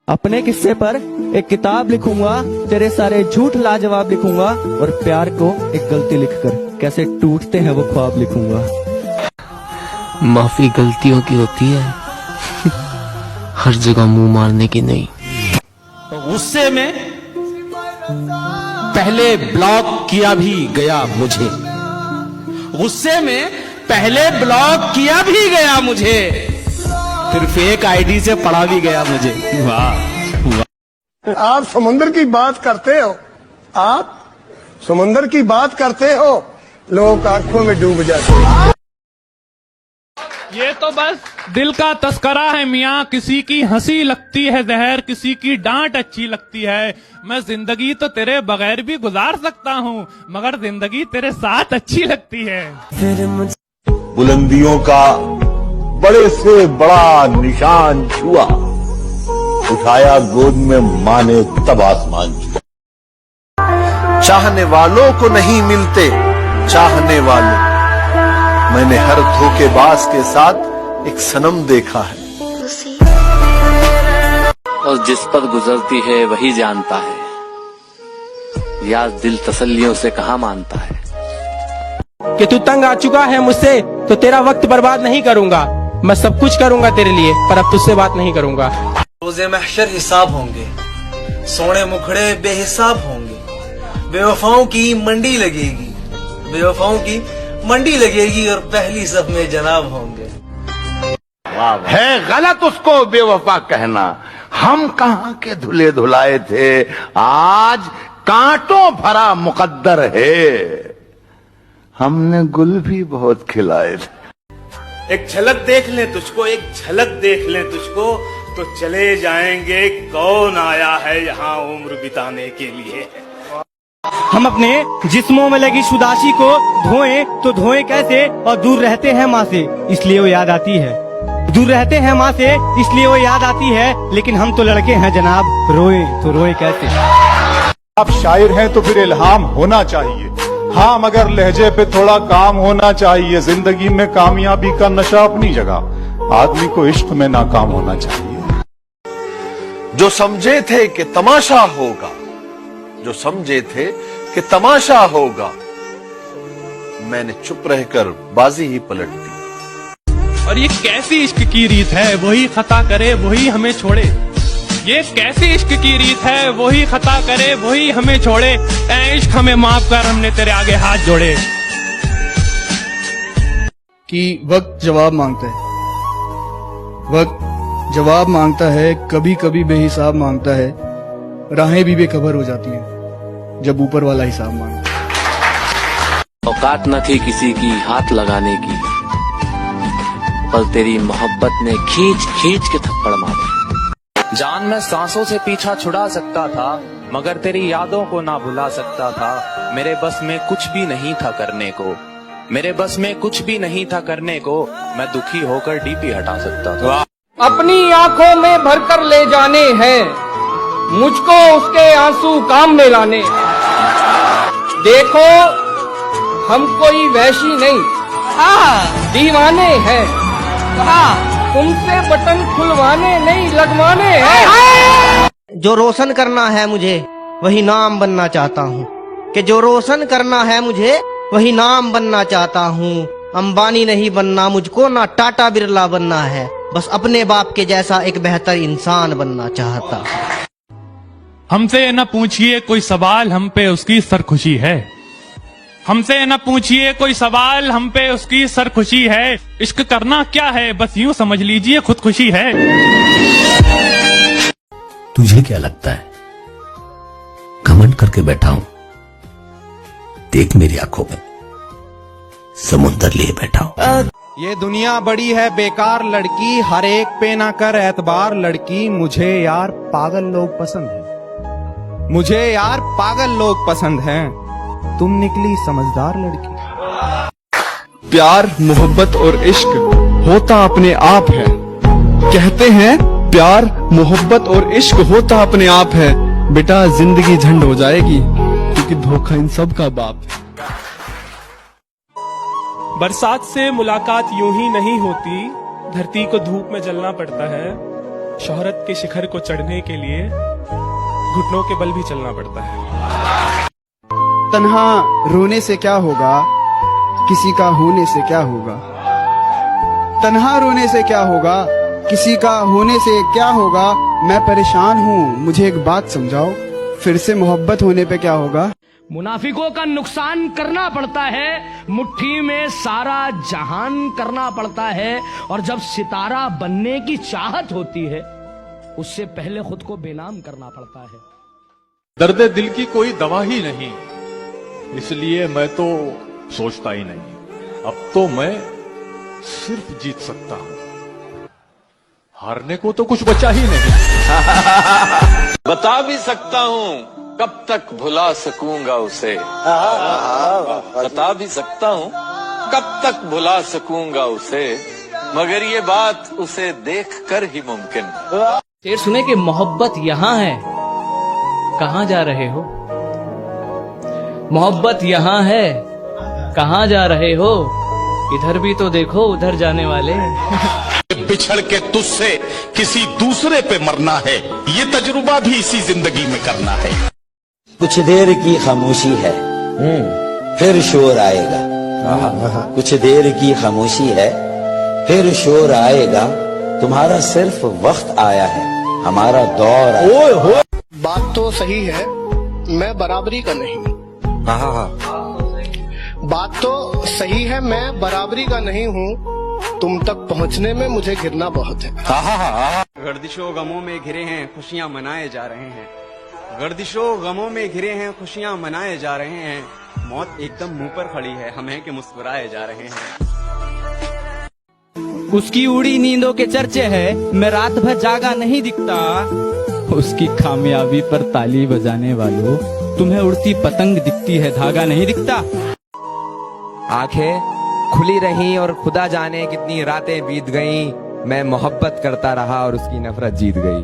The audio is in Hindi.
अपने किस्से पर एक किताब लिखूंगा, तेरे सारे झूठ लाजवाब लिखूंगा और प्यार को एक गलती लिखकर कैसे टूटते हैं वो ख्वाब लिखूंगा। माफी गलतियों की होती है, हर जगह मुंह मारने की नहीं। तो गुस्से में पहले ब्लॉक किया भी गया मुझे, गुस्से में पहले ब्लॉक किया भी गया मुझे, फिर फेक आईडी से पढ़ा भी गया मुझे। वाह वाह। आप समुद्र की बात करते हो, आप समुद्र की बात करते हो, लोग आंखों में डूब जाते हैं। ये तो बस दिल का तस्करा है मियाँ, किसी की हंसी लगती है जहर, किसी की डांट अच्छी लगती है। मैं जिंदगी तो तेरे बगैर भी गुजार सकता हूँ, मगर जिंदगी तेरे साथ अच्छी लगती है। बुलंदियों का बड़े से बड़ा निशान छुआ, उठाया गोद में माँ ने तब आसमान छुआ। चाहने वालों को नहीं मिलते चाहने वाले, मैंने हर धोखेबाज के साथ एक सनम देखा है। और जिस पर गुजरती है वही जानता है, यार दिल तसल्लियों से कहाँ मानता है। कि तू तंग आ चुका है मुझसे तो तेरा वक्त बर्बाद नहीं करूंगा, मैं सब कुछ करूंगा तेरे लिए, पर अब तुझसे बात नहीं करूंगा। रोज़े महशर हिसाब होंगे, सोने मुखड़े बेहिसाब होंगे, बेवफाओं की मंडी लगेगी, बेवफाओं की मंडी लगेगी और पहली सफ में जनाब होंगे। है गलत उसको बेवफा कहना, हम कहाँ के धुले धुलाए थे, आज कांटों भरा मुकद्दर है, हमने गुल भी बहुत खिलाए थे। एक झलक देख ले तुझको, एक झलक देख ले तुझको, तो चले जाएंगे कौन आया है यहाँ उम्र बिताने के लिए। हम अपने जिस्मों में लगी शुदाशी को धोएं तो धोएं कैसे, और दूर रहते हैं माँ से इसलिए वो याद आती है, दूर रहते हैं माँ से इसलिए वो याद आती है, लेकिन हम तो लड़के हैं जनाब, रोए तो रोए कैसे। आप शायर हैं तो फिर इल्हाम होना चाहिए, हाँ मगर लहजे पे थोड़ा काम होना चाहिए। जिंदगी में कामयाबी का नशा अपनी जगह, आदमी को इश्क में नाकाम होना चाहिए। जो समझे थे कि तमाशा होगा, जो समझे थे कि तमाशा होगा, मैंने चुप रहकर बाजी ही पलट दी। और ये कैसी इश्क की रीत है, वही खता करे वही हमें छोड़े। ये कैसी इश्क की रीत है, वही खता करे वही हमें छोड़े। ऐ इश्क हमें माफ कर, हमने तेरे आगे हाथ जोड़े। कि वक्त जवाब मांगता है, वक्त जवाब मांगता है, कभी कभी बेहिसाब मांगता है, राहें भी बेखबर हो जाती हैं जब ऊपर वाला हिसाब मांगता है। औकात न थी किसी की हाथ लगाने की, पर तेरी मोहब्बत ने खींच खींच के थप्पड़ मारे। जान मैं सांसों से पीछा छुड़ा सकता था, मगर तेरी यादों को ना भुला सकता था। मेरे बस में कुछ भी नहीं था करने को, मेरे बस में कुछ भी नहीं था करने को, मैं दुखी होकर डीपी हटा सकता था। अपनी आंखों में भरकर ले जाने हैं, मुझको उसके आंसू काम में लाने। देखो हम कोई वैशी नहीं, दीवाने हैं, तुमसे बटन खुलवाने नहीं लगवाने हैं। जो रोशन करना है मुझे वही नाम बनना चाहता हूँ, कि जो रोशन करना है मुझे वही नाम बनना चाहता हूँ। अंबानी नहीं बनना मुझको, ना टाटा बिरला बनना है, बस अपने बाप के जैसा एक बेहतर इंसान बनना चाहता हूँ। हमसे न पूछिए कोई सवाल, हम पे उसकी सरखुशी है। हमसे न पूछिए कोई सवाल, हम पे उसकी सरखुशी है। इश्क करना क्या है, बस यूं समझ लीजिए खुदकुशी है। तुझे क्या लगता है घमंड करके बैठा हूं, देख मेरी आंखों में समुंदर लिए बैठा हूं। ये दुनिया बड़ी है बेकार लड़की, हर एक पे ना कर एतबार लड़की। मुझे यार पागल लोग पसंद हैं, मुझे यार पागल लोग पसंद हैं, तुम निकली समझदार लड़की। प्यार मोहब्बत और इश्क होता अपने आप है, कहते हैं प्यार मोहब्बत और इश्क होता अपने आप है। बेटा जिंदगी झंड हो जाएगी क्योंकि धोखा इन सब का बाप है। बरसात से मुलाकात यूं ही नहीं होती, धरती को धूप में जलना पड़ता है। शोहरत के शिखर को चढ़ने के लिए घुटनों के बल भी चलना पड़ता है। तन्हा रोने से क्या होगा, किसी का होने से क्या होगा। तन्हा रोने से क्या होगा, किसी का होने से क्या होगा। मैं परेशान हूँ, मुझे एक बात समझाओ, फिर से मोहब्बत होने पे क्या होगा। मुनाफिकों का नुकसान करना पड़ता है, मुट्ठी में सारा जहान करना पड़ता है, और जब सितारा बनने की चाहत होती है उससे पहले खुद को बेनाम करना पड़ता है। दर्द दिल की कोई दवा ही नहीं, इसलिए मैं तो सोचता ही नहीं। अब तो मैं सिर्फ जीत सकता हूं, हारने को तो कुछ बचा ही नहीं। बता भी सकता हूँ कब तक भुला सकूंगा उसे, बता भी सकता हूँ कब तक भुला सकूंगा उसे, मगर ये बात उसे देखकर ही मुमकिन। शेर सुने कि मोहब्बत यहाँ है, कहाँ जा रहे हो। मोहब्बत यहाँ है, कहाँ जा रहे हो, इधर भी तो देखो उधर जाने वाले। बिछड़ के तुझसे किसी दूसरे पे मरना है, ये तजुर्बा भी इसी जिंदगी में करना है। कुछ देर की खामोशी है, फिर शोर आएगा। कुछ देर की खामोशी है, फिर शोर आएगा। तुम्हारा सिर्फ वक्त आया है, हमारा दौर आया। बात तो सही है, मैं बराबरी का नहीं। बात तो सही है, मैं बराबरी का नहीं हूँ। तुम तक पहुँचने में मुझे घिरना बहुत है। गर्दिशों गमों में घिरे हैं, खुशियां मनाए जा रहे हैं। गर्दिशों गमों में घिरे हैं, खुशियां मनाए जा रहे हैं। मौत एकदम मुंह पर खड़ी है, हम हैं कि मुस्कुराए जा रहे हैं। उसकी उड़ी नींदों के चर्चे है, मैं रात भर जागा नहीं दिखता। उसकी कामयाबी पर ताली बजाने वालों, तुम्हें उड़ती पतंग दिखती है, धागा नहीं दिखता। आंखें खुली रहीं और खुदा जाने कितनी रातें बीत गईं, मैं मोहब्बत करता रहा और उसकी नफरत जीत गई।